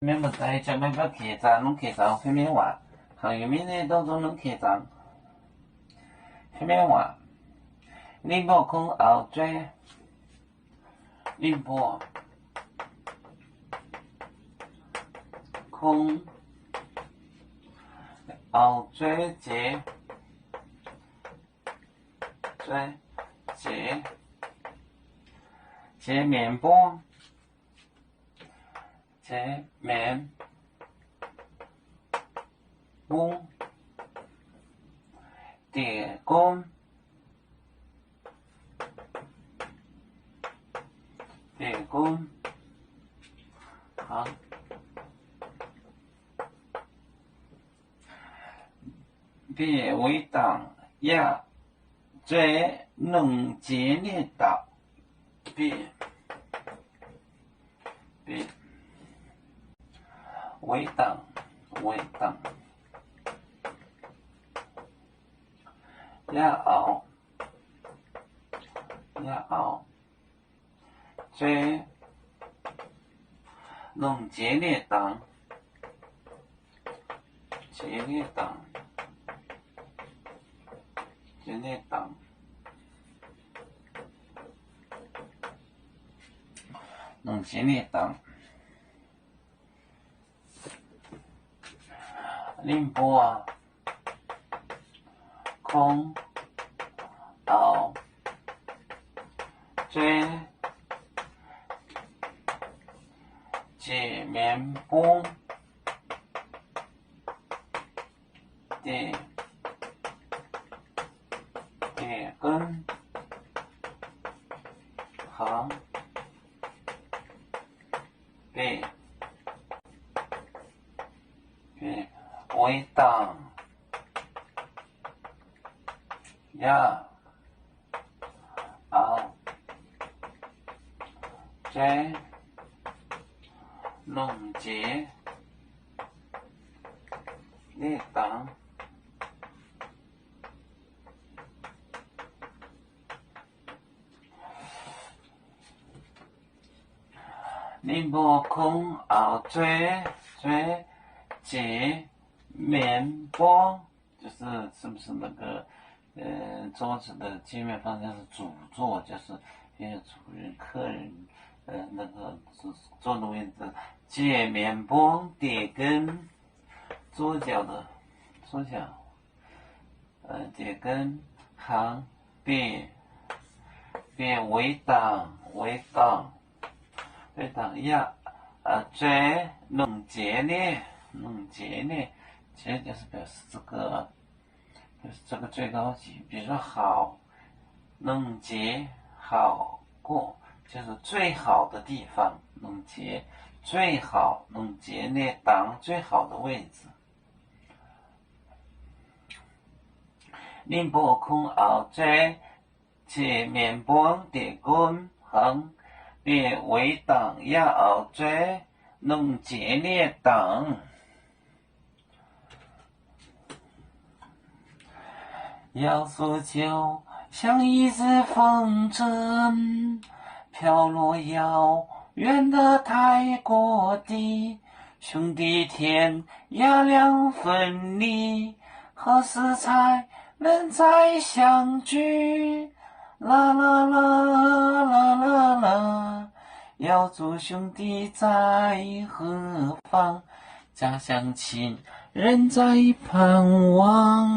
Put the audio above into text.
免不在就免不客栈，拢客栈方面话，行业面呢当中拢客栈。方面话，你无空后追，你无空后追节面波。前面不叠工好，别为党呀，最能接力道，别为党，要最能接力党，能接力党。宁波空后追界面波叠根行别为党呀追弄结列党宁波空后追界面波，就是是不是那个桌子的界面方向是主座，就是主人客人那个坐的位置，界面波叠跟左脚叠跟行别为党呀最能接力，其实就是表示这个最高级，比如说好，能接好过，就是最好的地方，能接最好，能接力当最好的位置。宁波空后追界面波叠根行别为党呀后追能接力党。要诉就像一阵风筝，飘落遥远的太过地，兄弟天涯两分离，何时才能再相聚？啦啦啦啦啦啦，要祝兄弟在何方？家乡亲人在盼望。